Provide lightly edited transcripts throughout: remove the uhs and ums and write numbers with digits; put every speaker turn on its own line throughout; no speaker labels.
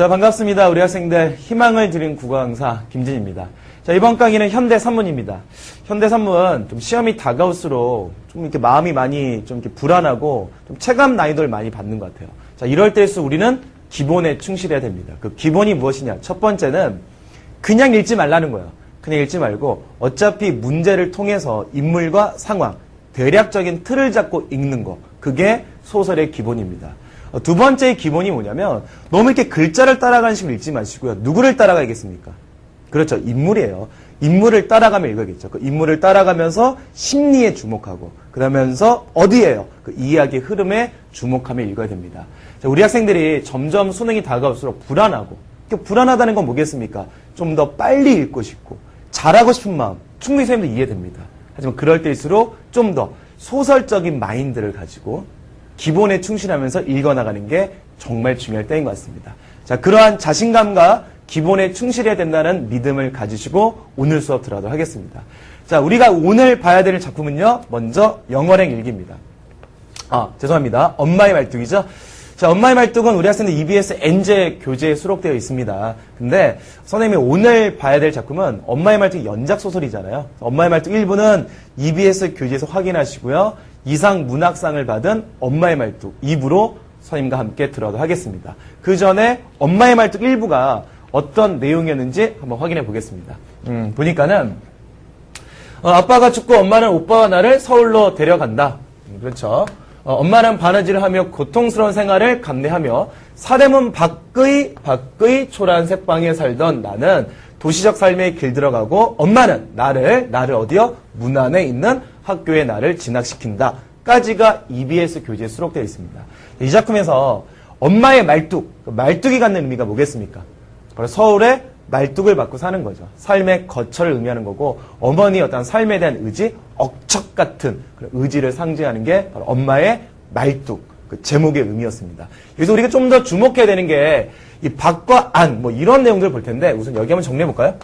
자, 반갑습니다. 우리 학생들 희망을 드린 국어 강사 김진입니다. 자, 이번 강의는 현대산문입니다. 현대산문 좀 시험이 다가올수록 좀 이렇게 마음이 많이 좀 이렇게 불안하고 좀 체감 난이도를 많이 받는 것 같아요. 자, 이럴 때일수록 우리는 기본에 충실해야 됩니다. 그 기본이 무엇이냐? 첫 번째는 그냥 읽지 말라는 거예요. 그냥 읽지 말고 어차피 문제를 통해서 인물과 상황, 대략적인 틀을 잡고 읽는 거. 그게 소설의 기본입니다. 두 번째의 기본이 뭐냐면 너무 이렇게 글자를 따라가는 식으로 읽지 마시고요. 누구를 따라가야겠습니까? 그렇죠. 인물이에요. 인물을 따라가며 읽어야겠죠. 그 인물을 따라가면서 심리에 주목하고 그러면서 어디에요? 그 이야기의 흐름에 주목하며 읽어야 됩니다. 자, 우리 학생들이 점점 수능이 다가올수록 불안하고 불안하다는 건 뭐겠습니까? 좀 더 빨리 읽고 싶고 잘하고 싶은 마음 충분히 선생님도 이해됩니다. 하지만 그럴 때일수록 좀 더 소설적인 마인드를 가지고 기본에 충실하면서 읽어나가는 게 정말 중요할 때인 것 같습니다. 자, 그러한 자신감과 기본에 충실해야 된다는 믿음을 가지시고 오늘 수업 들어가도록 하겠습니다. 자, 우리가 오늘 봐야 되는 작품은요. 먼저 영어랭 일기입니다. 죄송합니다. 엄마의 말뚝이죠. 자, 엄마의 말뚝은 우리 학생들 EBS N제 교재에 수록되어 있습니다. 근데 선생님이 오늘 봐야 될 작품은 엄마의 말뚝 연작 소설이잖아요. 엄마의 말뚝 1부는 EBS 교재에서 확인하시고요. 이상 문학상을 받은 엄마의 말뚝 2부로 선생님과 함께 들어가도록 하겠습니다. 그 전에 엄마의 말뚝 1부가 어떤 내용이었는지 한번 확인해 보겠습니다. 보니까는 아빠가 죽고 엄마는 오빠와 나를 서울로 데려간다. 그렇죠. 엄마는 바느질을 하며 고통스러운 생활을 감내하며 사대문 밖의 초라한 새방에 살던 나는 도시적 삶에 길들어가고 엄마는 나를 어디요? 문 안에 있는 학교에 나를 진학시킨다. 까지가 EBS 교재에 수록되어 있습니다. 이 작품에서 엄마의 말뚝, 말뚝이 갖는 의미가 뭐겠습니까? 바로 서울의 말뚝을 받고 사는 거죠. 삶의 거처를 의미하는 거고 어머니의 어떤 삶에 대한 의지, 억척 같은 그런 의지를 상징하는 게 바로 엄마의 말뚝, 그 제목의 의미였습니다. 여기서 우리가 좀 더 주목해야 되는 게 이 밖과 안, 뭐 이런 내용들을 볼 텐데 우선 여기 한번 정리해 볼까요?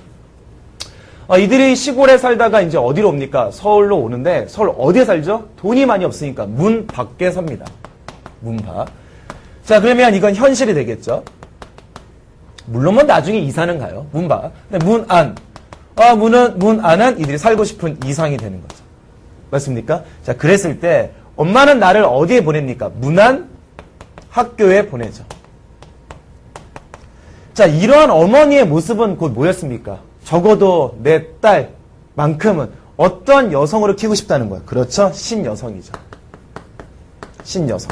이들이 시골에 살다가 이제 어디로 옵니까? 서울로 오는데 서울 어디에 살죠? 돈이 많이 없으니까 문 밖에 삽니다. 문 밖. 자, 그러면 이건 현실이 되겠죠. 물론 뭐 나중에 이사는 가요. 문 밖. 근데 문 안. 문 안은 이들이 살고 싶은 이상이 되는 거죠. 맞습니까? 자, 그랬을 때 엄마는 나를 어디에 보냅니까? 문 안 학교에 보내죠. 자, 이러한 어머니의 모습은 곧 뭐였습니까? 적어도 내 딸만큼은 어떤 여성으로 키우고 싶다는 거예요. 그렇죠? 신여성이죠. 신여성.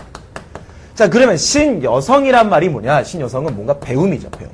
자, 그러면 신여성이란 말이 뭐냐? 신여성은 뭔가 배움이죠, 배움.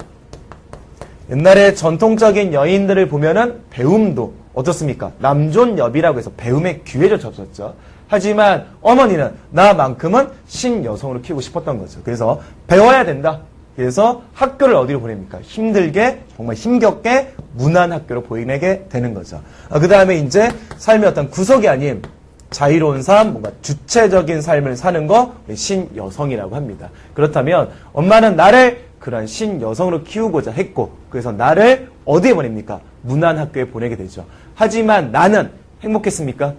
옛날에 전통적인 여인들을 보면은 배움도 어떻습니까? 남존여비라고 해서 배움의 기회를 접었죠. 하지만 어머니는 나만큼은 신여성으로 키우고 싶었던 거죠. 그래서 배워야 된다. 그래서 학교를 어디로 보냅니까? 힘들게, 정말 힘겹게 문안학교로 보내게 되는 거죠. 그 다음에 이제 삶의 어떤 구속이 아닌 자유로운 삶, 뭔가 주체적인 삶을 사는 거 신여성이라고 합니다. 그렇다면 엄마는 나를 그런 신여성으로 키우고자 했고 그래서 나를 어디에 보냅니까? 문안학교에 보내게 되죠. 하지만 나는 행복했습니까?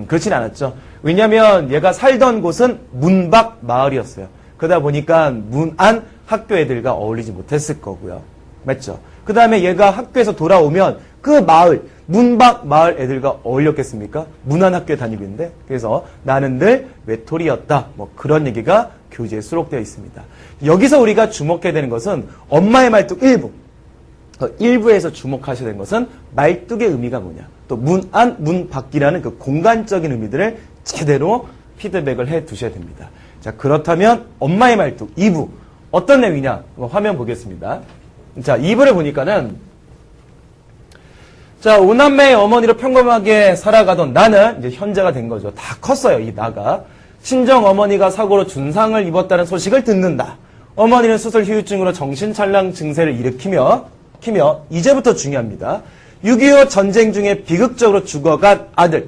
그렇진 않았죠. 왜냐하면 얘가 살던 곳은 문밖 마을이었어요. 그러다 보니까 문안 학교 애들과 어울리지 못했을 거고요. 맞죠? 그 다음에 얘가 학교에서 돌아오면 그 마을, 문밖 마을 애들과 어울렸겠습니까? 문안 학교에 다니고 있는데 그래서 나는 늘 외톨이였다. 뭐 그런 얘기가 교재에 수록되어 있습니다. 여기서 우리가 주목해야 되는 것은 엄마의 말뚝 1부. 1부에서 주목하셔야 되는 것은 말뚝의 의미가 뭐냐. 또 문안, 문밖이라는 그 공간적인 의미들을 제대로 피드백을 해 두셔야 됩니다. 자, 그렇다면 엄마의 말뚝 2부. 어떤 내용이냐? 화면 보겠습니다. 자, 2부를 보니까는 자, 5남매의 어머니로 평범하게 살아가던 나는 이제 현재가 된 거죠. 다 컸어요, 이 나가. 친정 어머니가 사고로 준상을 입었다는 소식을 듣는다. 어머니는 수술 후유증으로 정신찬랑 증세를 일으키며 이제부터 중요합니다. 6.25 전쟁 중에 비극적으로 죽어간 아들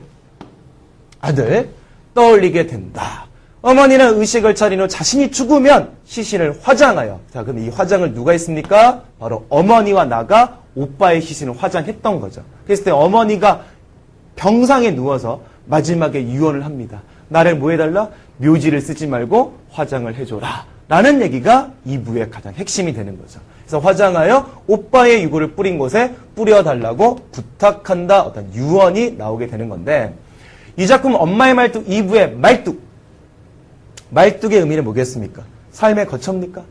떠올리게 된다. 어머니는 의식을 차린 후 자신이 죽으면 시신을 화장하여. 자, 그럼 이 화장을 누가 했습니까? 바로 어머니와 나가 오빠의 시신을 화장했던 거죠. 그랬을 때 어머니가 병상에 누워서 마지막에 유언을 합니다. 나를 뭐 해달라? 묘지를 쓰지 말고 화장을 해줘라. 라는 얘기가 2부의 가장 핵심이 되는 거죠. 그래서 화장하여 오빠의 유골을 뿌린 곳에 뿌려달라고 부탁한다. 어떤 유언이 나오게 되는 건데, 이 작품 엄마의 말뚝 2부의 말뚝. 말뚝의 의미는 뭐겠습니까? 삶의 거점입니까?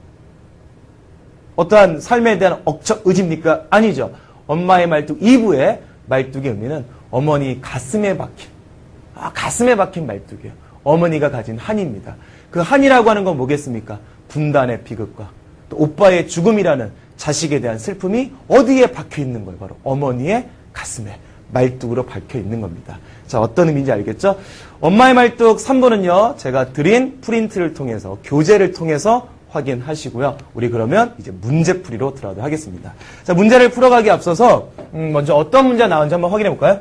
어떠한 삶에 대한 억척 의지입니까? 아니죠. 엄마의 말뚝 2부의 말뚝의 의미는 어머니 가슴에 박힌 말뚝이에요. 어머니가 가진 한입니다. 그 한이라고 하는 건 뭐겠습니까? 분단의 비극과 또 오빠의 죽음이라는 자식에 대한 슬픔이 어디에 박혀 있는 거예요? 바로 어머니의 가슴에 말뚝으로 박혀 있는 겁니다. 자, 어떤 의미인지 알겠죠? 엄마의 말뚝 3부는요, 제가 드린 프린트를 통해서, 교재를 통해서 확인하시고요. 우리 그러면 이제 문제풀이로 들어가도록 하겠습니다. 자, 문제를 풀어가기 앞서서 먼저 어떤 문제가 나온지 한번 확인해 볼까요?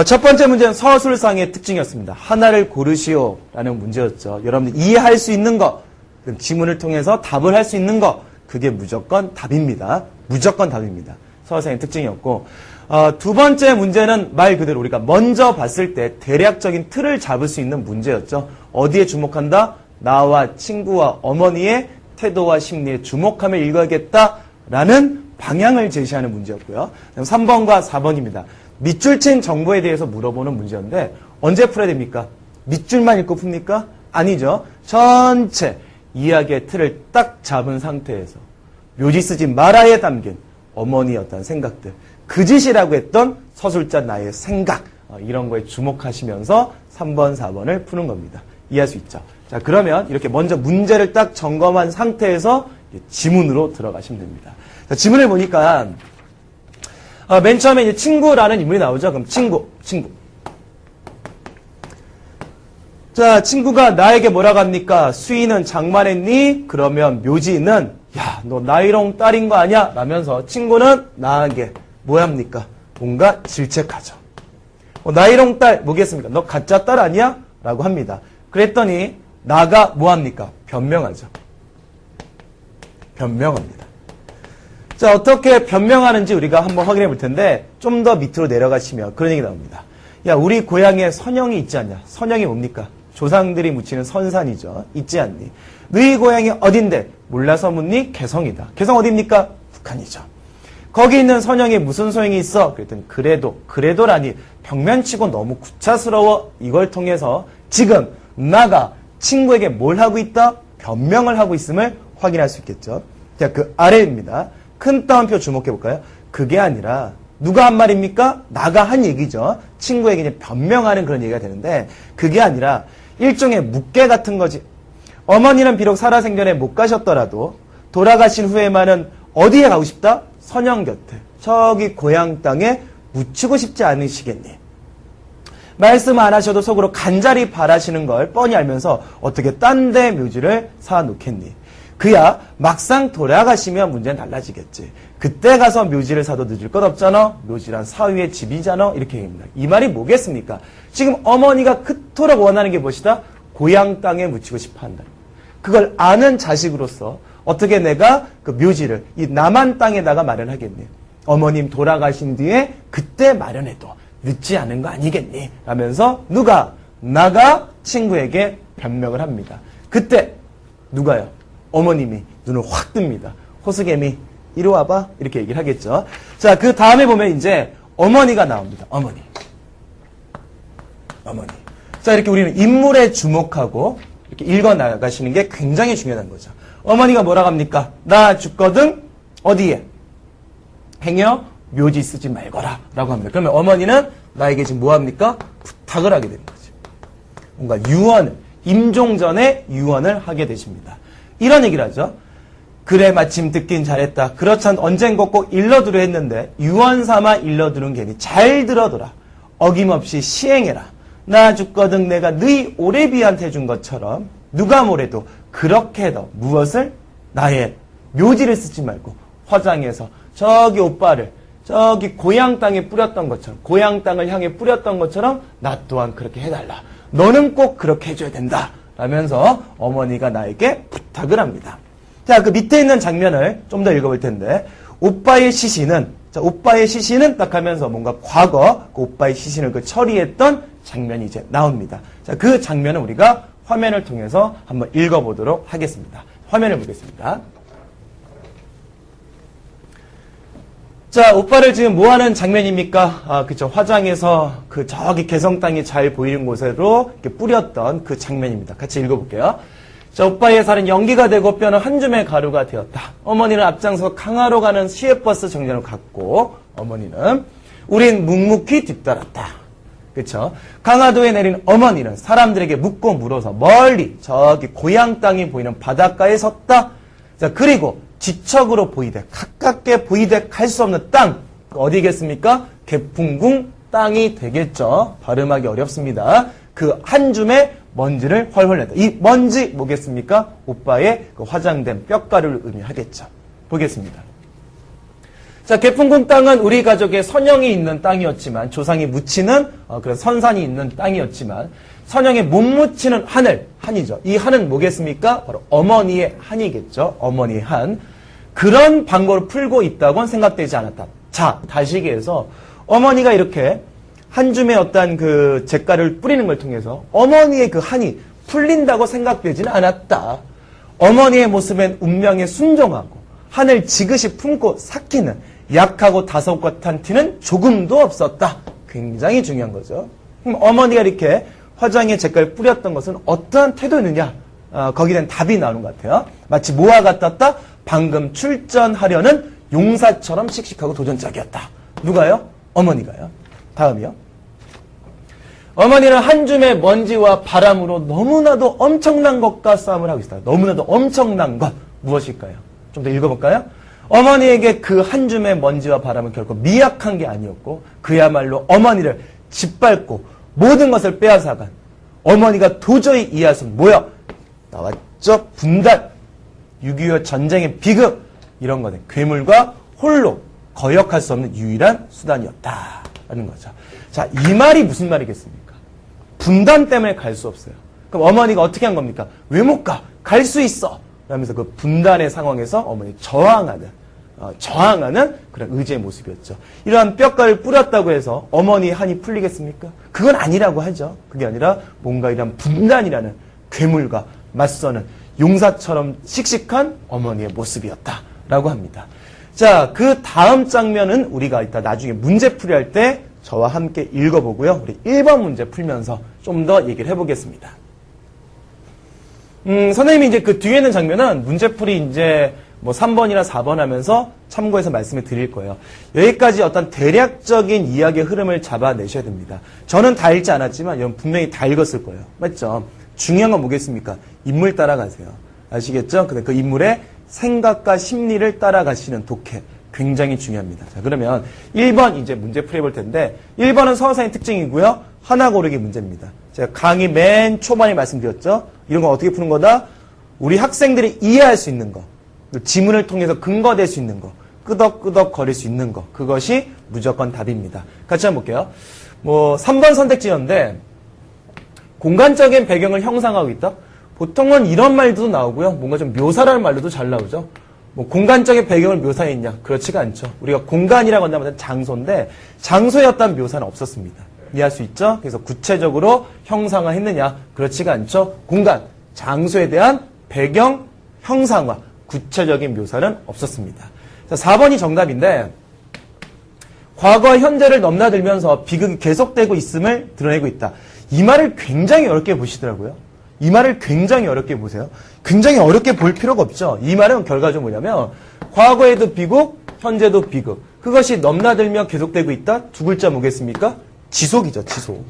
첫 번째 문제는 서술상의 특징이었습니다. 하나를 고르시오라는 문제였죠. 여러분들 이해할 수 있는 것, 지문을 통해서 답을 할 수 있는 것, 그게 무조건 답입니다. 무조건 답입니다. 서술상의 특징이었고, 두 번째 문제는 말 그대로 우리가 먼저 봤을 때 대략적인 틀을 잡을 수 있는 문제였죠. 어디에 주목한다? 나와 친구와 어머니의 태도와 심리에 주목하며 읽어야겠다라는 방향을 제시하는 문제였고요. 3번과 4번입니다. 밑줄 친 정보에 대해서 물어보는 문제인데 언제 풀어야 됩니까? 밑줄만 읽고 풉니까? 아니죠. 전체 이야기의 틀을 딱 잡은 상태에서 묘지 쓰지 말아에 담긴 어머니의 어떤 생각들, 그 짓이라고 했던 서술자 나의 생각, 이런 거에 주목하시면서 3번, 4번을 푸는 겁니다. 이해할 수 있죠? 자, 그러면 이렇게 먼저 문제를 딱 점검한 상태에서 지문으로 들어가시면 됩니다. 자, 지문을 보니까 맨 처음에 이제 친구라는 인물이 나오죠. 그럼 친구. 자, 친구가 나에게 뭐라고 합니까? 수인은 장만했니? 그러면 묘지는 야, 너 나이롱 딸인 거 아니야? 라면서 친구는 나에게 뭐합니까? 뭔가 질책하죠. 나이롱 딸 뭐겠습니까? 너 가짜 딸 아니야? 라고 합니다. 그랬더니 나가 뭐합니까? 변명하죠. 변명합니다. 자, 어떻게 변명하는지 우리가 한번 확인해 볼 텐데 좀 더 밑으로 내려가시면 그런 얘기 나옵니다. 야, 우리 고향에 선영이 있지 않냐? 선영이 뭡니까? 조상들이 묻히는 선산이죠. 있지 않니? 너희 고향이 어딘데? 몰라서 묻니? 개성이다. 개성 어디입니까? 북한이죠. 거기 있는 선영이 무슨 소용이 있어? 그랬더니 그래도라니 벽면치고 너무 구차스러워. 이걸 통해서 지금 나가 친구에게 뭘 하고 있다? 변명을 하고 있음을 확인할 수 있겠죠. 자, 그 아래입니다. 큰 따옴표 주목해 볼까요? 그게 아니라 누가 한 말입니까? 나가 한 얘기죠. 친구에게 이제 변명하는 그런 얘기가 되는데 그게 아니라 일종의 묵계 같은 거지. 어머니는 비록 살아생전에 못 가셨더라도 돌아가신 후에만은 어디에 가고 싶다? 선영 곁에. 저기 고향 땅에 묻히고 싶지 않으시겠니? 말씀 안 하셔도 속으로 간절히 바라시는 걸 뻔히 알면서 어떻게 딴 데 묘지를 사놓겠니? 그야 막상 돌아가시면 문제는 달라지겠지. 그때 가서 묘지를 사도 늦을 것 없잖아. 묘지란 사위의 집이잖아. 이렇게 얘기합니다. 이 말이 뭐겠습니까? 지금 어머니가 그토록 원하는 게 무엇이다? 고향 땅에 묻히고 싶어 한다. 그걸 아는 자식으로서 어떻게 내가 그 묘지를 이 남한 땅에다가 마련하겠니? 어머님 돌아가신 뒤에 그때 마련해도 늦지 않은 거 아니겠니? 라면서 나가 친구에게 변명을 합니다. 그때 누가요? 어머님이 눈을 확 뜹니다. 호스개미 이리 와봐 이렇게 얘기를 하겠죠. 자, 그 다음에 보면 이제 어머니가 나옵니다. 어머니. 자, 이렇게 우리는 인물에 주목하고 이렇게 읽어 나가시는 게 굉장히 중요한 거죠. 어머니가 뭐라고 합니까? 나 죽거든 어디에? 행여 묘지 쓰지 말거라 라고 합니다. 그러면 어머니는 나에게 지금 뭐 합니까? 부탁을 하게 되는 거죠. 뭔가 유언을, 임종 전에 유언을 하게 되십니다. 이런 얘기를 하죠. 그래 마침 듣긴 잘했다. 그렇찬 언젠가 꼭 일러두려 했는데 유언 삼아 일러두는 괜히 잘 들어둬라. 어김없이 시행해라. 나 죽거든 내가 너희 오래비한테 준 것처럼 누가 뭐래도 그렇게 해도 무엇을? 나의 묘지를 쓰지 말고 화장해서 저기 오빠를 저기 고향 땅에 뿌렸던 것처럼 고향 땅을 향해 뿌렸던 것처럼 나 또한 그렇게 해달라. 너는 꼭 그렇게 해줘야 된다. 라면서 어머니가 나에게 부탁을 합니다. 자, 그 밑에 있는 장면을 좀 더 읽어볼 텐데 오빠의 시신은 딱 하면서 뭔가 과거 그 오빠의 시신을 그 처리했던 장면이 이제 나옵니다. 자, 그 장면은 우리가 화면을 통해서 한번 읽어보도록 하겠습니다. 화면을 보겠습니다. 자, 오빠를 지금 뭐 하는 장면입니까? 그쵸. 화장해서 그 저기 개성 땅이 잘 보이는 곳으로 이렇게 뿌렸던 그 장면입니다. 같이 읽어볼게요. 자, 오빠의 살은 연기가 되고 뼈는 한 줌의 가루가 되었다. 어머니는 앞장서 강화로 가는 시외버스 정류장을 갔고, 어머니는 우린 묵묵히 뒤따랐다. 그쵸? 강화도에 내린 어머니는 사람들에게 묻고 물어서 멀리 저기 고향 땅이 보이는 바닷가에 섰다. 자, 그리고 지척으로 보이되 가깝게 보이되 갈 수 없는 땅 어디겠습니까? 개풍궁 땅이 되겠죠. 발음하기 어렵습니다. 그 한 줌의 먼지를 훨훨 낸다. 이 먼지 뭐겠습니까? 오빠의 그 화장된 뼈가루를 의미하겠죠. 보겠습니다. 자, 개풍궁 땅은 우리 가족의 선영이 있는 땅이었지만 조상이 묻히는 그런 선산이 있는 땅이었지만 선영에 못 묻히는 하늘, 한이죠. 이 한은 뭐겠습니까? 바로 어머니의 한이겠죠. 어머니의 한. 그런 방법을 풀고 있다고는 생각되지 않았다. 자, 다시기해서 어머니가 이렇게 한 줌의 어떤 그 잿가루를 뿌리는 걸 통해서 어머니의 그 한이 풀린다고 생각되지는 않았다. 어머니의 모습엔 운명에 순종하고 한을 지그시 품고 삭히는 약하고 다소곳한 티는 조금도 없었다. 굉장히 중요한 거죠. 그럼 어머니가 이렇게 화장에 잿가루를 뿌렸던 것은 어떠한 태도였느냐? 거기에 대한 답이 나오는 것 같아요. 마치 뭐와 같았다? 방금 출전하려는 용사처럼 씩씩하고 도전적이었다. 누가요? 어머니가요. 다음이요. 어머니는 한 줌의 먼지와 바람으로 너무나도 엄청난 것과 싸움을 하고 있어요. 너무나도 엄청난 것. 무엇일까요? 좀 더 읽어볼까요? 어머니에게 그 한 줌의 먼지와 바람은 결코 미약한 게 아니었고 그야말로 어머니를 짓밟고 모든 것을 빼앗아간 어머니가 도저히 이해할 수 없는 뭐야? 나왔죠? 분단, 6.25 전쟁의 비극 이런 거는 괴물과 홀로 거역할 수 없는 유일한 수단이었다라는 거죠. 자, 이 말이 무슨 말이겠습니까? 분단 때문에 갈 수 없어요. 그럼 어머니가 어떻게 한 겁니까? 왜 못 가? 갈 수 있어! 라면서 그 분단의 상황에서 어머니 저항하는 그런 의지의 모습이었죠. 이러한 뼈가루를 뿌렸다고 해서 어머니의 한이 풀리겠습니까? 그건 아니라고 하죠. 그게 아니라 뭔가 이런 분단이라는 괴물과 맞서는 용사처럼 씩씩한 어머니의 모습이었다라고 합니다. 자, 그 다음 장면은 우리가 이따 나중에 문제풀이 할 때 저와 함께 읽어보고요. 우리 1번 문제 풀면서 좀 더 얘기를 해보겠습니다. 선생님이 이제 그 뒤에 있는 장면은 문제풀이 이제 뭐 3번이나 4번 하면서 참고해서 말씀을 드릴 거예요. 여기까지 어떤 대략적인 이야기의 흐름을 잡아내셔야 됩니다. 저는 다 읽지 않았지만 여러분 분명히 다 읽었을 거예요. 맞죠? 중요한 건 뭐겠습니까? 인물 따라가세요. 아시겠죠? 근데 그 인물의 생각과 심리를 따라가시는 독해. 굉장히 중요합니다. 자, 그러면 1번 이제 문제 풀어볼 텐데 1번은 서사의 특징이고요. 하나 고르기 문제입니다. 제가 강의 맨 초반에 말씀드렸죠. 이런 건 어떻게 푸는 거다? 우리 학생들이 이해할 수 있는 거. 지문을 통해서 근거될 수 있는 거. 끄덕끄덕 거릴 수 있는 거. 그것이 무조건 답입니다. 같이 한번 볼게요. 뭐 3번 선택지였는데 공간적인 배경을 형상하고 있다? 보통은 이런 말도 나오고요. 뭔가 좀 묘사라는 말로도 잘 나오죠. 뭐 공간적인 배경을 묘사했냐? 그렇지가 않죠. 우리가 공간이라고 한다면 장소인데 장소에 어떤 묘사는 없었습니다. 이해할 수 있죠? 그래서 구체적으로 형상화했느냐? 그렇지가 않죠. 공간, 장소에 대한 배경, 형상화, 구체적인 묘사는 없었습니다. 자, 4번이 정답인데 과거와 현재를 넘나들면서 비극이 계속되고 있음을 드러내고 있다. 이 말을 굉장히 어렵게 보시더라고요. 이 말을 굉장히 어렵게 보세요. 굉장히 어렵게 볼 필요가 없죠. 이 말은 결과적으로 뭐냐면 과거에도 비극, 현재도 비극. 그것이 넘나들며 계속되고 있다. 두 글자 뭐겠습니까? 지속이죠. 지속.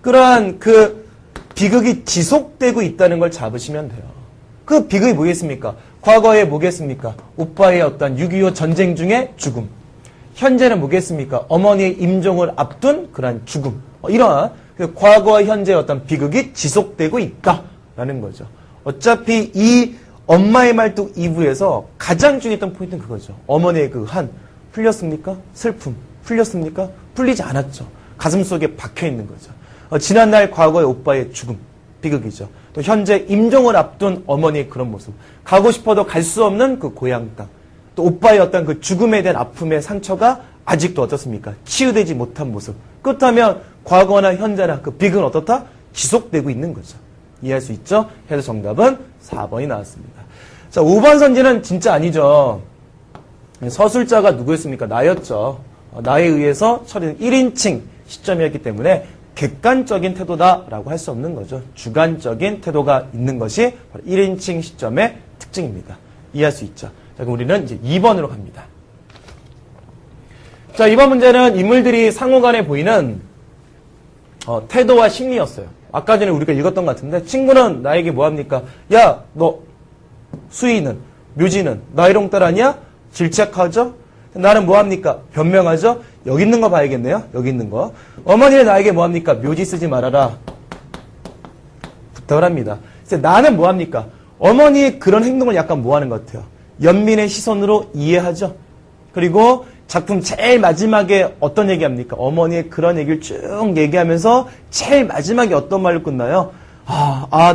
그러한 그 비극이 지속되고 있다는 걸 잡으시면 돼요. 그 비극이 뭐겠습니까? 과거에 뭐겠습니까? 오빠의 어떤 6.25 전쟁 중에 죽음. 현재는 뭐겠습니까? 어머니의 임종을 앞둔 그러한 죽음. 이러한 과거와 현재의 어떤 비극이 지속되고 있다라는 거죠. 어차피 이 엄마의 말뚝 2부에서 가장 중요했던 포인트는 그거죠. 어머니의 그 한 풀렸습니까? 슬픔 풀렸습니까? 풀리지 않았죠. 가슴 속에 박혀 있는 거죠. 지난날 과거의 오빠의 죽음, 비극이죠. 또 현재 임종을 앞둔 어머니의 그런 모습, 가고 싶어도 갈 수 없는 그 고향 땅, 또 오빠의 어떤 그 죽음에 대한 아픔의 상처가 아직도 어떻습니까? 치유되지 못한 모습. 그렇다면 과거나 현재나 그 비극은 어떻다? 지속되고 있는 거죠. 이해할 수 있죠? 해서 정답은 4번이 나왔습니다. 자, 5번 선지는 진짜 아니죠. 서술자가 누구였습니까? 나였죠. 나에 의해서 처리된 1인칭 시점이었기 때문에 객관적인 태도다라고 할 수 없는 거죠. 주관적인 태도가 있는 것이 바로 1인칭 시점의 특징입니다. 이해할 수 있죠? 자, 그럼 우리는 이제 2번으로 갑니다. 자, 이번 문제는 인물들이 상호간에 보이는 태도와 심리였어요. 아까 전에 우리가 읽었던 것 같은데 친구는 나에게 뭐합니까? 야, 너 수희는, 묘지는 나이롱 딸 아니야? 질책하죠? 나는 뭐합니까? 변명하죠? 여기 있는 거 봐야겠네요. 여기 있는 거. 어머니는 나에게 뭐합니까? 묘지 쓰지 말아라. 부탁을 합니다. 그래서 나는 뭐합니까? 어머니의 그런 행동을 약간 뭐하는 것 같아요? 연민의 시선으로 이해하죠? 그리고 작품 제일 마지막에 어떤 얘기합니까? 어머니의 그런 얘기를 쭉 얘기하면서 제일 마지막에 어떤 말로 끝나요?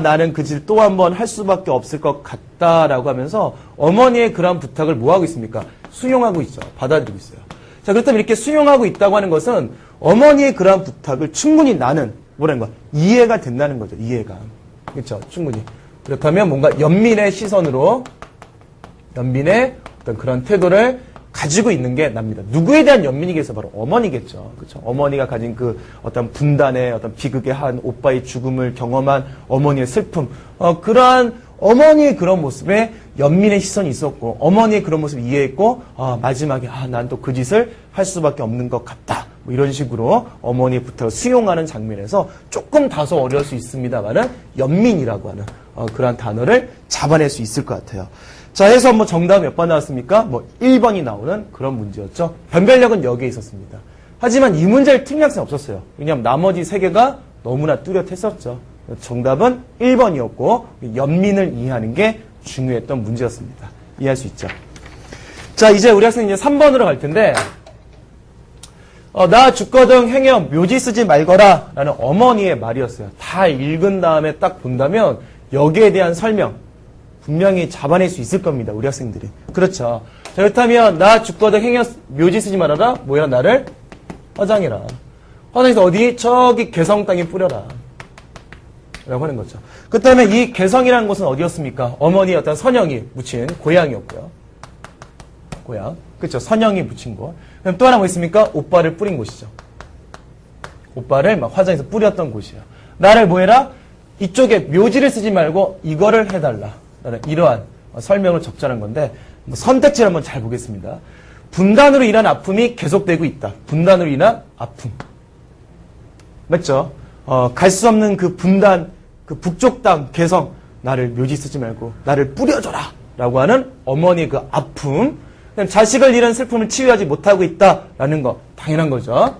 나는 그 짓을 또 한 번 할 수밖에 없을 것 같다라고 하면서 어머니의 그런 부탁을 뭐하고 있습니까? 수용하고 있죠. 받아들이고 있어요. 자, 그렇다면 이렇게 수용하고 있다고 하는 것은 어머니의 그러한 부탁을 충분히 나는 뭐라는 거야? 이해가 된다는 거죠. 이해가. 그렇죠? 충분히. 그렇다면 뭔가 연민의 시선으로 연민의 어떤 그런 태도를 가지고 있는 게 납니다. 누구에 대한 연민이겠어요? 바로 어머니겠죠. 그렇죠? 어머니가 가진 그 어떤 분단의 어떤 비극의 한 오빠의 죽음을 경험한 어머니의 슬픔, 그러한 어머니의 그런 모습에 연민의 시선이 있었고 어머니의 그런 모습을 이해했고 마지막에 난 또 그 짓을 할 수밖에 없는 것 같다. 뭐 이런 식으로 어머니의 부탁을 수용하는 장면에서 조금 다소 어려울 수 있습니다만은 연민이라고 하는 그러한 단어를 잡아낼 수 있을 것 같아요. 자, 해서 뭐 정답 몇 번 나왔습니까? 1번이 나오는 그런 문제였죠. 변별력은 여기에 있었습니다. 하지만 이 문제를 틀린 학생 없었어요. 왜냐하면 나머지 3개가 너무나 뚜렷했었죠. 정답은 1번이었고 연민을 이해하는 게 중요했던 문제였습니다. 이해할 수 있죠. 자, 이제 우리 학생 이제 3번으로 갈 텐데 나 죽거든 행여 묘지 쓰지 말거라 라는 어머니의 말이었어요. 다 읽은 다음에 딱 본다면 여기에 대한 설명 분명히 잡아낼 수 있을 겁니다. 우리 학생들이. 그렇죠. 자, 그렇다면 나 죽거든 행여 묘지 쓰지 말아라. 뭐야? 나를 화장해라. 화장해서 어디? 저기 개성 땅에 뿌려라. 라고 하는 거죠. 그렇다면 이 개성이라는 곳은 어디였습니까? 어머니의 어떤 선영이 묻힌 고향이었고요. 고향. 그렇죠. 선영이 묻힌 곳. 그럼 또 하나 뭐 있습니까? 오빠를 뿌린 곳이죠. 오빠를 막 화장해서 뿌렸던 곳이에요. 나를 뭐 해라? 이쪽에 묘지를 쓰지 말고 이거를 해달라. 이러한 설명을 적절한 건데 선택지를 한번 잘 보겠습니다. 분단으로 인한 아픔이 계속되고 있다. 분단으로 인한 아픔. 맞죠? 갈 수 없는 그 분단, 그 북쪽 땅 개성 나를 묘지 쓰지 말고 나를 뿌려줘라 라고 하는 어머니의 그 아픔. 자식을 잃은 슬픔을 치유하지 못하고 있다라는 거 당연한 거죠.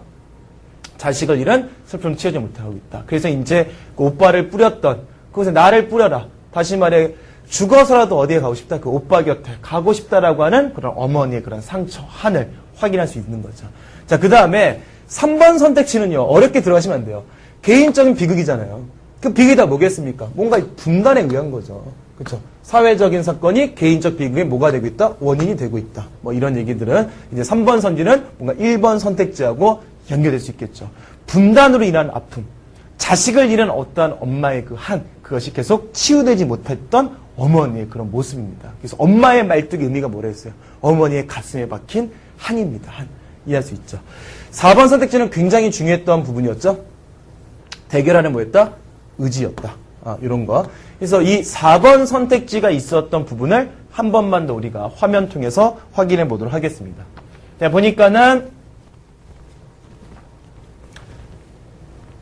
자식을 잃은 슬픔을 치유하지 못하고 있다. 그래서 이제 그 오빠를 뿌렸던 그곳에 나를 뿌려라. 다시 말해 죽어서라도 어디에 가고 싶다. 그 오빠 곁에 가고 싶다라고 하는 그런 어머니의 그런 상처, 한을 확인할 수 있는 거죠. 자, 그 다음에 3번 선택지는요. 어렵게 들어가시면 안 돼요. 개인적인 비극이잖아요. 그 비극이 다 뭐겠습니까? 뭔가 분단에 의한 거죠. 그렇죠? 사회적인 사건이 개인적 비극에 뭐가 되고 있다? 원인이 되고 있다. 뭐 이런 얘기들은 이제 3번 선지는 뭔가 1번 선택지하고 연결될 수 있겠죠. 분단으로 인한 아픔. 자식을 잃은 어떠한 엄마의 그 한, 그것이 계속 치유되지 못했던 어머니의 그런 모습입니다. 그래서 엄마의 말뚝의 의미가 뭐라 했어요? 어머니의 가슴에 박힌 한입니다. 한. 이해할 수 있죠. 4번 선택지는 굉장히 중요했던 부분이었죠. 대결하는 뭐였다? 의지였다. 이런 거. 그래서 이 4번 선택지가 있었던 부분을 한 번만 더 우리가 화면 통해서 확인해 보도록 하겠습니다. 자, 보니까는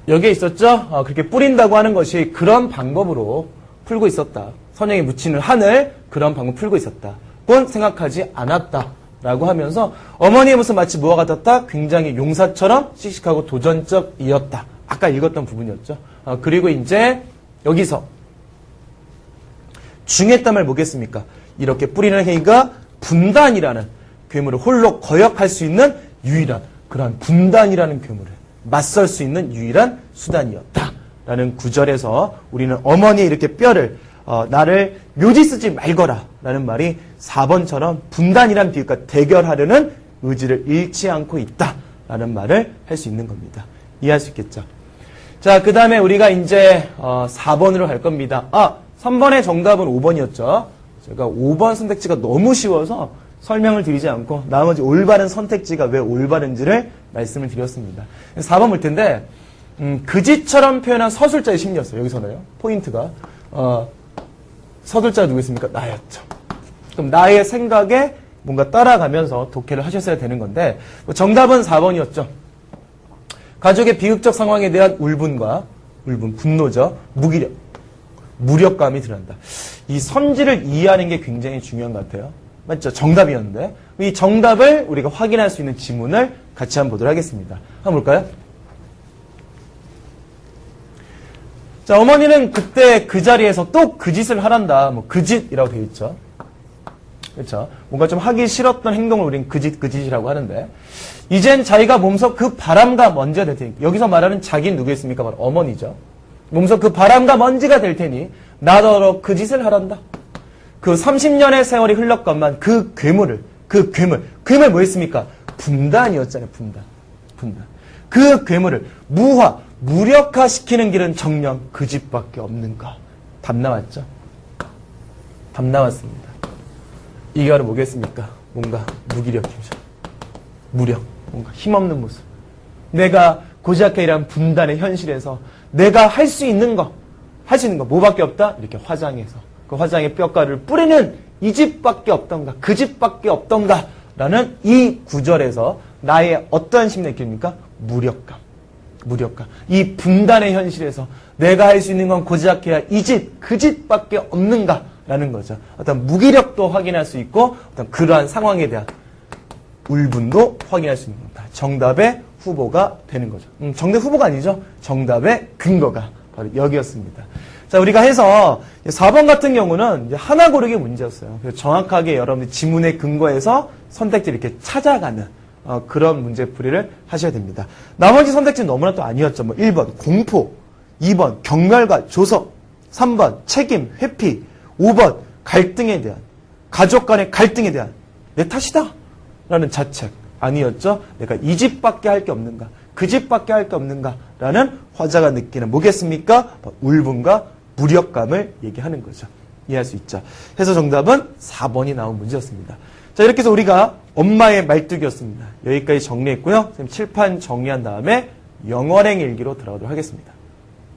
여기에 있었죠? 그렇게 뿌린다고 하는 것이 그런 방법으로 풀고 있었다. 선영에 묻히는 한을 그런 방법 풀고 있었다. 본 생각하지 않았다. 라고 하면서 어머니의 모습 마치 뭐와 같았다? 굉장히 용사처럼 씩씩하고 도전적이었다. 아까 읽었던 부분이었죠. 그리고 이제 여기서 중요했단 말 뭐겠습니까? 이렇게 뿌리는 행위가 분단이라는 괴물을 홀로 거역할 수 있는 유일한 그러한 분단이라는 괴물을 맞설 수 있는 유일한 수단이었다. 라는 구절에서 우리는 어머니의 이렇게 뼈를 나를 묘지 쓰지 말거라 라는 말이 4번처럼 분단이란 비극과 대결하려는 의지를 잃지 않고 있다 라는 말을 할 수 있는 겁니다. 이해할 수 있겠죠? 자, 그 다음에 우리가 이제 4번으로 갈 겁니다. 3번의 정답은 5번이었죠. 제가 5번 선택지가 너무 쉬워서 설명을 드리지 않고 나머지 올바른 선택지가 왜 올바른지를 말씀을 드렸습니다. 4번 볼 텐데 그지처럼 표현한 서술자의 심리였어요. 여기서는요. 포인트가 서술자가 누구였습니까? 나였죠. 그럼 나의 생각에 뭔가 따라가면서 독해를 하셨어야 되는 건데 정답은 4번이었죠. 가족의 비극적 상황에 대한 울분, 분노죠. 무력감이 드러난다. 이 선지를 이해하는 게 굉장히 중요한 것 같아요. 맞죠? 정답이었는데 이 정답을 우리가 확인할 수 있는 지문을 같이 한번 보도록 하겠습니다. 한번 볼까요? 자, 어머니는 그때 그 자리에서 또 그 짓을 하란다. 그 짓이라고 되어 있죠. 그렇죠? 뭔가 좀 하기 싫었던 행동을 우린 그 짓이라고 하는데 이젠 자기가 몸소 그 바람과 먼지가 될 테니 여기서 말하는 자기는 누구였습니까? 바로 어머니죠. 몸소 그 바람과 먼지가 될 테니 나더러 그 짓을 하란다. 그 30년의 세월이 흘렀건만 그 괴물 뭐였습니까? 분단이었잖아요. 분단. 그 괴물을 무력화시키는 길은 정녕 그 집밖에 없는가. 답 나왔죠? 답 나왔습니다. 이게 바로 뭐겠습니까? 뭔가 무기력이죠. 무력, 뭔가 힘없는 모습. 내가 고지악해 일한 분단의 현실에서 내가 할 수 있는 거 뭐밖에 없다? 이렇게 화장해서 그 화장에 뼈가루를 뿌리는 이 집밖에 없던가, 그 집밖에 없던가 라는 이 구절에서 나의 어떠한 심리가 느낍니까? 무력감. 이 분단의 현실에서 내가 할 수 있는 건 고지악해야 이 집, 그 집밖에 없는가 라는 거죠. 어떤 무기력도 확인할 수 있고 어떤 그러한 상황에 대한 울분도 확인할 수 있는 겁니다. 정답의 후보가 되는 거죠. 정답 후보가 아니죠. 정답의 근거가 바로 여기였습니다. 자, 우리가 해서 4번 같은 경우는 이제 하나 고르기 문제였어요. 그래서 정확하게 여러분들 지문의 근거에서 선택지를 이렇게 찾아가는 그런 문제풀이를 하셔야 됩니다. 나머지 선택지는 너무나 또 아니었죠. 1번 공포, 2번 경멸과 조석, 3번 책임, 회피, 5번 갈등에 대한, 가족 간의 갈등에 대한 내 탓이다 라는 자책 아니었죠. 내가 이 집밖에 할 게 없는가, 그 집밖에 할 게 없는가 라는 화자가 느끼는 뭐겠습니까? 울분과 무력감을 얘기하는 거죠. 이해할 수 있죠. 해서 정답은 4번이 나온 문제였습니다. 자, 이렇게 해서 우리가 엄마의 말뚝이었습니다. 여기까지 정리했고요. 칠판 정리한 다음에 영어랭 일기로 들어가도록 하겠습니다.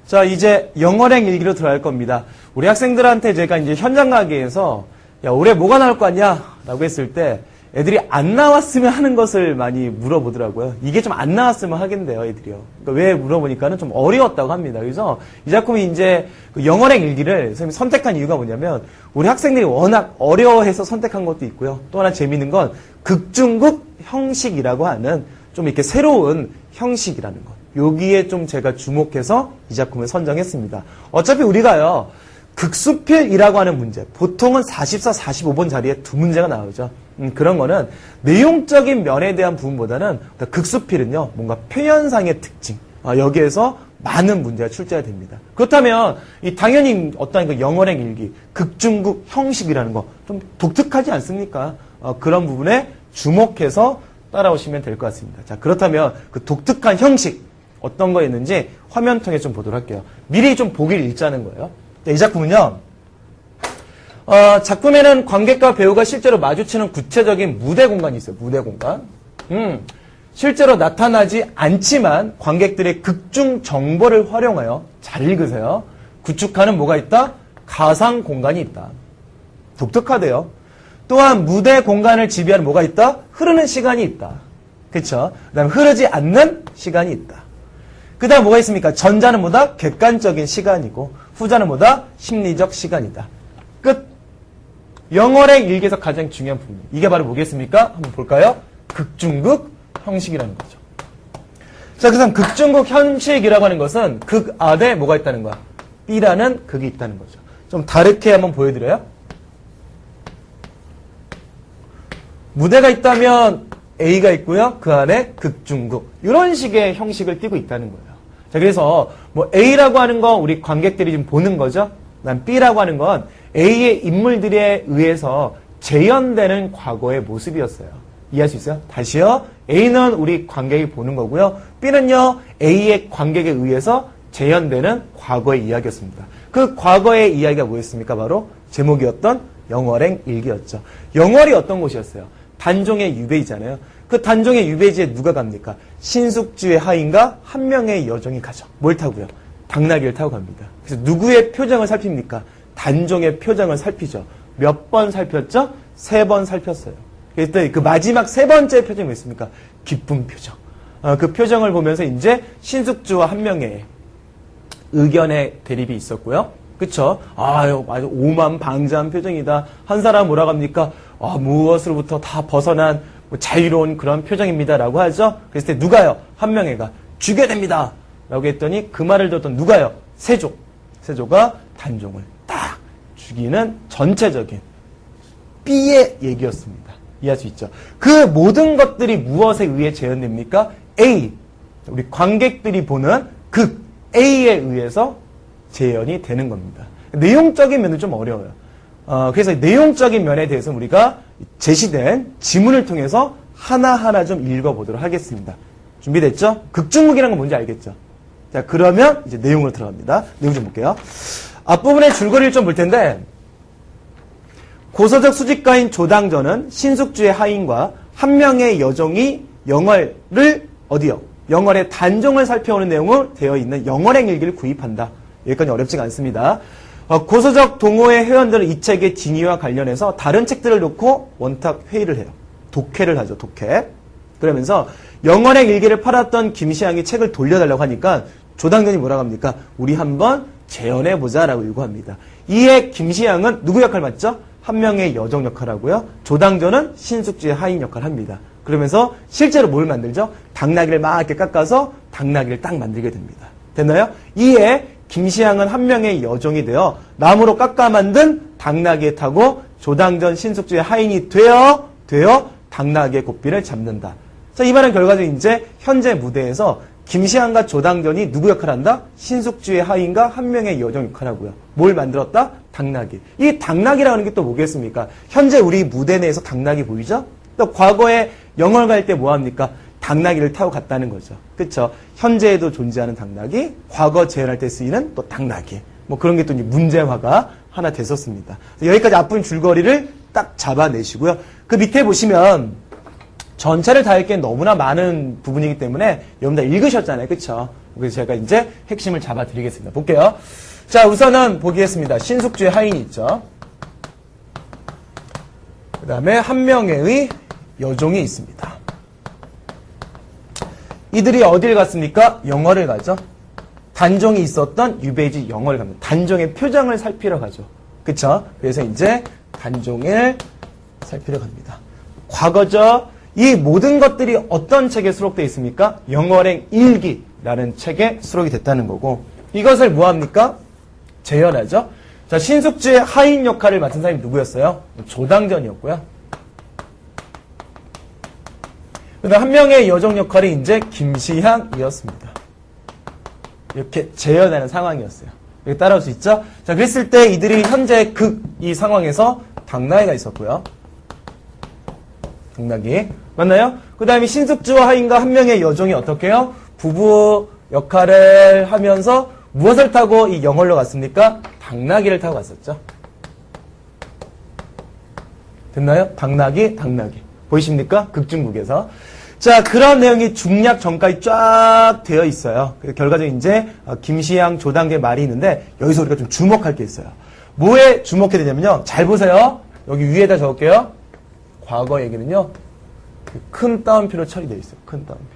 자, 이제 영어랭 일기로 들어갈 겁니다. 우리 학생들한테 제가 이제 현장 강의에서 야, 올해 뭐가 나올 거 아니야? 라고 했을 때 애들이 안 나왔으면 하는 것을 많이 물어보더라고요. 이게 좀 안 나왔으면 하겠는데요, 애들이요. 그러니까 왜 물어보니까는 좀 어려웠다고 합니다. 그래서 이 작품이 이제 그 영어랭 일기를 선생님이 선택한 이유가 뭐냐면 우리 학생들이 워낙 어려워해서 선택한 것도 있고요. 또 하나 재밌는 건 극중극 형식이라고 하는 좀 이렇게 새로운 형식이라는 것. 여기에 좀 제가 주목해서 이 작품을 선정했습니다. 어차피 우리가요, 극수필이라고 하는 문제, 보통은 44, 45번 자리에 두 문제가 나오죠. 그런 거는 내용적인 면에 대한 부분보다는 극수필은요, 뭔가 표현상의 특징, 여기에서 많은 문제가 출제가 됩니다. 그렇다면 당연히 어떤 그 영어랭 일기, 극중극 형식이라는 거 좀 독특하지 않습니까? 그런 부분에 주목해서 따라오시면 될 것 같습니다. 자, 그렇다면 그 독특한 형식 어떤 거였는지 화면 통해 좀 보도록 할게요. 미리 좀 보기를 읽자는 거예요. 이 작품은요, 작품에는 관객과 배우가 실제로 마주치는 구체적인 무대 공간이 있어요. 무대 공간. 실제로 나타나지 않지만 관객들의 극중 정보를 활용하여 잘 읽으세요. 구축하는 뭐가 있다? 가상 공간이 있다. 독특하대요. 또한 무대 공간을 지배하는 뭐가 있다? 흐르는 시간이 있다. 그쵸? 그 다음에 흐르지 않는 시간이 있다. 그 다음 뭐가 있습니까? 전자는 뭐다? 객관적인 시간이고 후자는 뭐다? 심리적 시간이다. 끝. 영어랭 일기에서 가장 중요한 부분. 이게 바로 뭐겠습니까? 한번 볼까요? 극중극 형식이라는 거죠. 자, 그래서 극중극 형식이라고 하는 것은 극 안에 뭐가 있다는 거야? B라는 극이 있다는 거죠. 좀 다르게 한번 보여드려요. 무대가 있다면 A가 있고요. 그 안에 극중극. 이런 식의 형식을 띠고 있다는 거예요. 자, 그래서 뭐 A라고 하는 건 우리 관객들이 지금 보는 거죠. 난 B라고 하는 건 A의 인물들에 의해서 재현되는 과거의 모습이었어요. 이해할 수 있어요? 다시요. A는 우리 관객이 보는 거고요. B는요, A의 관객에 의해서 재현되는 과거의 이야기였습니다. 그 과거의 이야기가 뭐였습니까? 바로 제목이었던 영월행 일기였죠. 영월이 어떤 곳이었어요? 단종의 유배지잖아요. 그 단종의 유배지에 누가 갑니까? 신숙주의 하인과 한 명의 여종이 가죠. 뭘 타고요? 당나귀를 타고 갑니다. 그래서 누구의 표정을 살핍니까? 단종의 표정을 살피죠. 몇 번 살폈죠? 3번 살폈어요. 그때 그 마지막 3번째 표정이 뭐였습니까? 기쁜 표정. 그 표정을 보면서 이제 신숙주와 한 명의 의견의 대립이 있었고요. 그쵸? 아주 오만방자한 표정이다. 한 사람 뭐라고 합니까? 무엇으로부터 다 벗어난 자유로운 그런 표정입니다. 라고 하죠. 그랬을 때 누가요? 한 명애가 죽여야 됩니다. 라고 했더니 그 말을 듣던 누가요? 세조. 세조가 단종을 딱 죽이는 전체적인 B의 얘기였습니다. 이해할 수 있죠? 그 모든 것들이 무엇에 의해 재현됩니까? A. 우리 관객들이 보는 극 A에 의해서 재현이 되는 겁니다. 내용적인 면은 좀 어려워요. 그래서 내용적인 면에 대해서 우리가 제시된 지문을 통해서 하나하나 좀 읽어보도록 하겠습니다. 준비됐죠? 극중국이라는 건 뭔지 알겠죠? 자, 그러면 이제 내용으로 들어갑니다. 내용 좀 볼게요. 앞부분의 줄거리를 좀 볼 텐데, 고서적 수직가인 조당전은 신숙주의 하인과 한 명의 여종이 영월을 어디요? 영월의 단종을 살펴오는 내용으로 되어 있는 영월행 일기를 구입한다. 여기까지 어렵지가 않습니다. 고서적 동호회 회원들은 이 책의 진위와 관련해서 다른 책들을 놓고 원탁 회의를 해요. 독해를 하죠. 독해. 그러면서 영월행 일기를 팔았던 김시향이 책을 돌려달라고 하니까 조당전이 뭐라고 합니까? 우리 한번 재현해보자라고 요구합니다. 이에 김시향은 누구 역할 맡죠? 한 명의 여종 역할하고요. 조당전은 신숙주의 하인 역할을 합니다. 그러면서 실제로 뭘 만들죠? 당나귀를 막 이렇게 깎아서 당나귀를 딱 만들게 됩니다. 됐나요? 이에 김시향은 한 명의 여종이 되어 나무로 깎아 만든 당나귀에 타고 조당전 신숙주의 하인이 되어 당나귀의 고삐를 잡는다. 자, 이 말은 결과적으로 이제 현재 무대에서 김시향과 조당전이 누구 역할을 한다? 신숙주의 하인과 한 명의 여종 역할을 하고요. 뭘 만들었다? 당나귀. 이 당나귀라는 게 또 뭐겠습니까? 현재 우리 무대 내에서 당나귀 보이죠? 또 과거에 영월 갈 때 뭐합니까? 당나귀를 타고 갔다는 거죠. 그쵸? 현재에도 존재하는 당나귀, 과거 재현할 때 쓰이는 또 당나귀. 뭐 그런 게 또 문제화가 하나 됐었습니다. 여기까지 앞부분 줄거리를 딱 잡아내시고요. 그 밑에 보시면 전체를 다 읽기엔 너무나 많은 부분이기 때문에 여러분 다 읽으셨잖아요. 그쵸? 그래서 제가 이제 핵심을 잡아드리겠습니다. 볼게요. 자, 우선은 보겠습니다. 신숙주의 하인이 있죠. 그 다음에 한 명의 여종이 있습니다. 이들이 어딜 갔습니까? 영월을 가죠. 단종이 있었던 유배지 영월을 갑니다. 단종의 표정을 살피러 가죠. 그쵸? 그래서 이제 단종을 살피러 갑니다. 과거죠. 이 모든 것들이 어떤 책에 수록되어 있습니까? 영월행 일기라는 책에 수록이 됐다는 거고, 이것을 뭐합니까? 재현하죠. 자, 신숙주의 하인 역할을 맡은 사람이 누구였어요? 조당전이었고요. 그다음 한 명의 여종 역할이 이제 김시향이었습니다. 이렇게 재현하는 상황이었어요. 여기 따라올 수 있죠? 자, 그랬을 때 이들이 현재 이 상황에서 당나귀가 있었고요. 당나귀. 맞나요? 그 다음에 신숙주와 하인과 한 명의 여종이 어떻게 해요? 부부 역할을 하면서 무엇을 타고 이 영월로 갔습니까? 당나귀를 타고 갔었죠. 됐나요? 당나귀. 보이십니까? 극중국에서. 자, 그런 내용이 중략 전까지 쫙 되어 있어요. 결과적으로 이제 김시향, 조당의 말이 있는데 여기서 우리가 좀 주목할 게 있어요. 뭐에 주목해야 되냐면요. 잘 보세요. 여기 위에다 적을게요. 과거 얘기는요. 큰 따옴표로 처리되어 있어요. 큰 따옴표.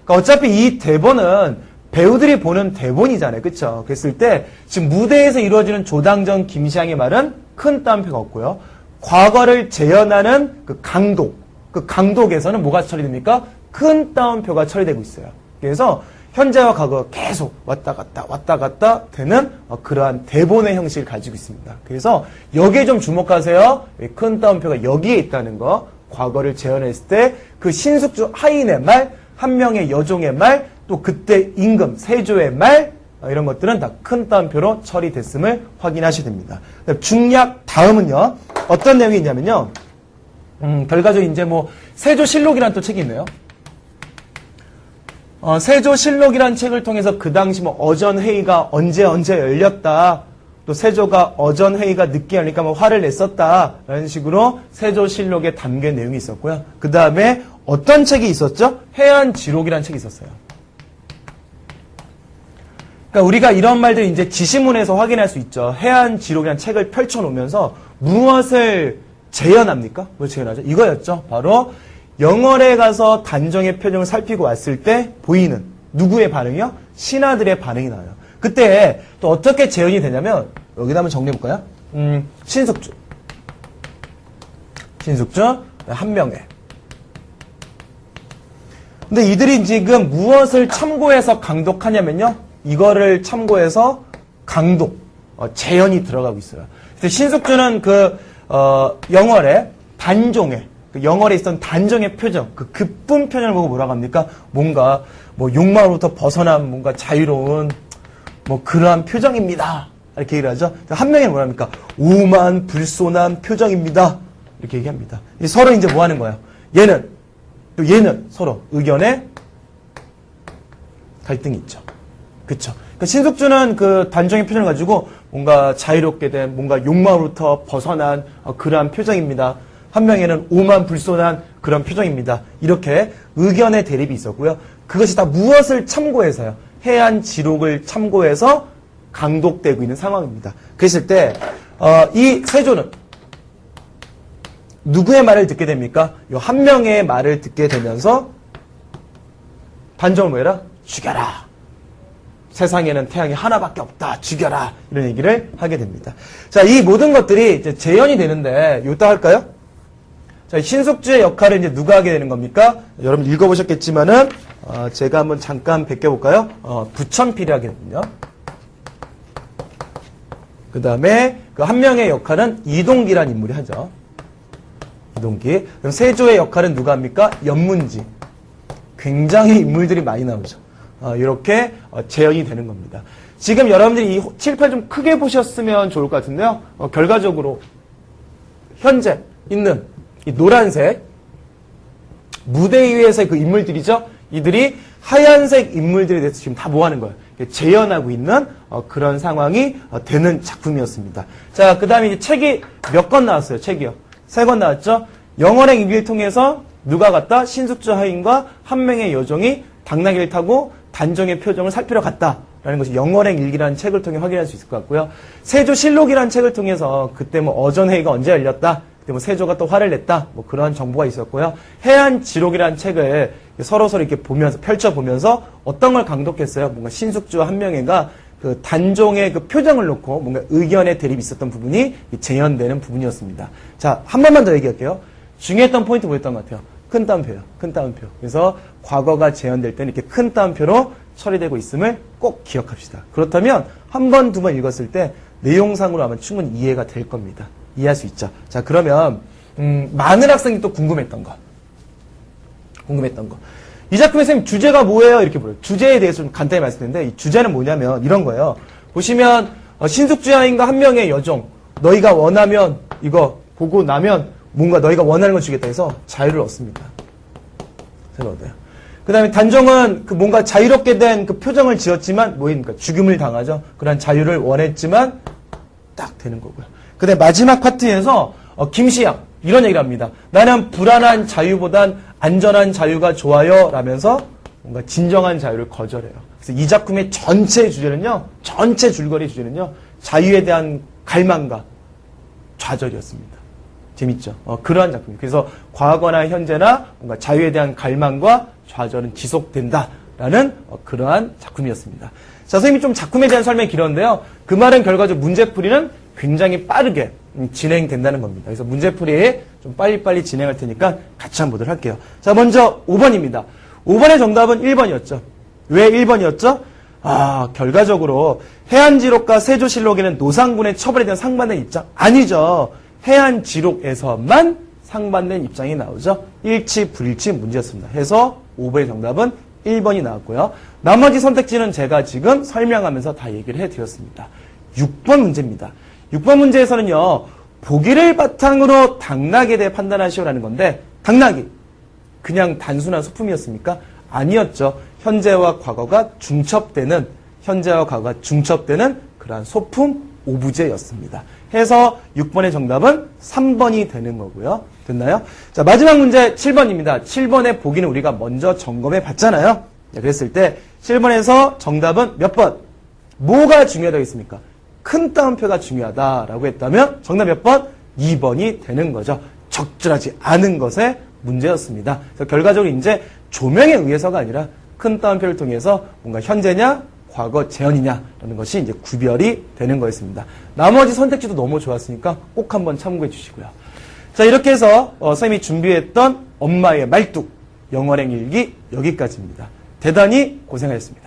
그러니까 어차피 이 대본은 배우들이 보는 대본이잖아요. 그쵸? 그랬을 때 지금 무대에서 이루어지는 조당전 김시향의 말은 큰 따옴표가 없고요. 과거를 재현하는 그 강독에서는 뭐가 처리됩니까? 큰 따옴표가 처리되고 있어요. 그래서 현재와 과거 계속 왔다 갔다 되는 그러한 대본의 형식을 가지고 있습니다. 그래서 여기에 좀 주목하세요. 큰 따옴표가 여기에 있다는 거. 과거를 재현했을 때 그 신숙주 하인의 말, 한 명의 여종의 말, 또 그때 임금, 세조의 말, 이런 것들은 다 큰 따옴표로 처리됐음을 확인하셔야 됩니다. 중략 다음은요. 어떤 내용이 있냐면요. 결과적으로 이제 세조실록이라는 또 책이 있네요. 세조실록이라는 책을 통해서 그 당시 뭐 어전회의가 언제 열렸다. 또 세조가 어전회의가 늦게 열리니까 뭐 화를 냈었다. 라는 식으로 세조실록에 담긴 내용이 있었고요. 그 다음에 어떤 책이 있었죠? 해안지록이라는 책이 있었어요. 그러니까 우리가 이런 말들 이제 지시문에서 확인할 수 있죠. 해안지록이라는 책을 펼쳐놓으면서 무엇을 재현합니까? 뭘 재현하죠? 이거였죠. 바로 영월에 가서 단정의 표정을 살피고 왔을 때 보이는 누구의 반응이요? 신하들의 반응이 나와요. 그때 또 어떻게 재현이 되냐면 여기다 한번 정리해볼까요? 신숙주 한명회. 근데 이들이 지금 무엇을 참고해서 강독하냐면요. 이거를 참고해서 강독, 재현이 들어가고 있어요. 그래서 신숙주는 영월의 단종의 영월에 있었던 단정의 표정, 그 기쁜 표정을 보고 뭐라고 합니까? 뭔가 뭐 욕망으로부터 벗어난 뭔가 자유로운 뭐 그러한 표정입니다. 이렇게 얘기를 하죠. 한 명이 뭐라 합니까? 오만 불손한 표정입니다. 이렇게 얘기합니다. 서로 이제 뭐 하는 거예요? 얘는 또 얘는 서로 의견에 갈등이 있죠. 그쵸? 그러니까 신숙주는 그 단정의 표정을 가지고 뭔가 자유롭게 된 뭔가 욕망으로부터 벗어난 그러한 표정입니다. 한 명에는 오만 불손한 그런 표정입니다. 이렇게 의견의 대립이 있었고요. 그것이 다 무엇을 참고해서요? 해안지록을 참고해서 강독되고 있는 상황입니다. 그랬을 때 이 세조는 누구의 말을 듣게 됩니까? 이 한 명의 말을 듣게 되면서 단정을 뭐해라? 죽여라. 세상에는 태양이 하나밖에 없다. 죽여라. 이런 얘기를 하게 됩니다. 자, 이 모든 것들이 이제 재현이 되는데 요따 할까요? 자, 신숙주의 역할을 이제 누가 하게 되는 겁니까? 여러분 읽어보셨겠지만은 제가 한번 잠깐 베껴볼까요? 부천필이 하게 됩니다. 그 다음에 그 한 명의 역할은 이동기라는 인물이 하죠. 이동기. 그럼 세조의 역할은 누가 합니까? 연문지. 굉장히 인물들이 많이 나오죠. 이렇게 재현이 되는 겁니다. 지금 여러분들이 이 칠판 좀 크게 보셨으면 좋을 것 같은데요. 결과적으로 현재 있는 이 노란색 무대 위에서의 그 인물들이죠. 이들이 하얀색 인물들에 대해서 지금 다 뭐 하는 거예요? 재현하고 있는 그런 상황이 되는 작품이었습니다. 자, 그 다음에 이제 책이 몇 권 나왔어요? 책이요. 3권 나왔죠. 영월행 일기를 통해서 누가 갔다? 신숙주 하인과 한 명의 여종이 당나귀를 타고 단정의 표정을 살피러 갔다라는 것이 영월행 일기라는 책을 통해 확인할 수 있을 것 같고요. 세조실록이라는 책을 통해서 그때 뭐 어전회의가 언제 열렸다, 그때 뭐 세조가 또 화를 냈다, 뭐 그러한 정보가 있었고요. 해안지록이라는 책을 서로 이렇게 보면서 펼쳐보면서 어떤 걸 강독했어요? 뭔가 신숙주와 한명회가 그 단종의 그 표정을 놓고 뭔가 의견의 대립이 있었던 부분이 재현되는 부분이었습니다. 자, 한 번만 더 얘기할게요. 중요했던 포인트 뭐였던 것 같아요? 큰 따옴표요. 큰 따옴표. 그래서 과거가 재현될 때는 이렇게 큰 따옴표로 처리되고 있음을 꼭 기억합시다. 그렇다면 한 번, 두 번 읽었을 때 내용상으로 하면 충분히 이해가 될 겁니다. 이해할 수 있죠. 자, 그러면 많은 학생이 또 궁금했던 거. 이 작품의 선생님 주제가 뭐예요? 이렇게 물어요. 주제에 대해서 좀 간단히 말씀드리는데 이 주제는 뭐냐면 이런 거예요. 보시면 신숙주 하인과 한 명의 여종, 너희가 원하면 이거 보고 나면 뭔가 너희가 원하는 걸 주겠다 해서 자유를 얻습니다. 자유를 얻어요. 그 다음에 단종은 그 뭔가 자유롭게 된 그 표정을 지었지만 뭐입니까? 죽임을 당하죠. 그런 자유를 원했지만 딱 되는 거고요. 그 다음에 마지막 파트에서 김시양 이런 얘기를 합니다. 나는 불안한 자유보단 안전한 자유가 좋아요 라면서 뭔가 진정한 자유를 거절해요. 그래서 이 작품의 전체 주제는요, 전체 줄거리 주제는요, 자유에 대한 갈망과 좌절이었습니다. 재밌죠? 그러한 작품이에요. 그래서 과거나 현재나 뭔가 자유에 대한 갈망과 좌절은 지속된다라는 그러한 작품이었습니다. 자, 선생님이 좀 작품에 대한 설명이 길었는데요. 그 말은 결과적으로 문제풀이는 굉장히 빠르게 진행된다는 겁니다. 그래서 문제풀이 좀 빨리빨리 진행할 테니까 같이 한번 보도록 할게요. 자, 먼저 5번입니다. 5번의 정답은 1번이었죠. 왜 1번이었죠? 결과적으로 해안지록과 세조실록에는 노상군의 처벌에 대한 상반된 입장? 아니죠. 해안지록에서만 상반된 입장이 나오죠. 일치, 불일치 문제였습니다. 해서 5번의 정답은 1번이 나왔고요. 나머지 선택지는 제가 지금 설명하면서 다 얘기를 해드렸습니다. 6번 문제입니다. 6번 문제에서는요, 보기를 바탕으로 당나귀에 대해 판단하시오라는 건데, 당나귀, 그냥 단순한 소품이었습니까? 아니었죠. 현재와 과거가 중첩되는 그러한 소품 오브제였습니다. 해서 6번의 정답은 3번이 되는 거고요. 됐나요? 자, 마지막 문제 7번입니다. 7번의 보기는 우리가 먼저 점검해 봤잖아요. 자, 그랬을 때 7번에서 정답은 몇 번? 뭐가 중요하다겠습니까? 큰 따옴표가 중요하다라고 했다면 정답 몇 번? 2번이 되는 거죠. 적절하지 않은 것의 문제였습니다. 그래서 결과적으로 이제 조명에 의해서가 아니라 큰 따옴표를 통해서 뭔가 현재냐, 과거 재현이냐라는 것이 이제 구별이 되는 거였습니다. 나머지 선택지도 너무 좋았으니까 꼭 한번 참고해 주시고요. 자, 이렇게 해서 선생님이 준비했던 엄마의 말뚝 영어랭 일기 여기까지입니다. 대단히 고생하셨습니다.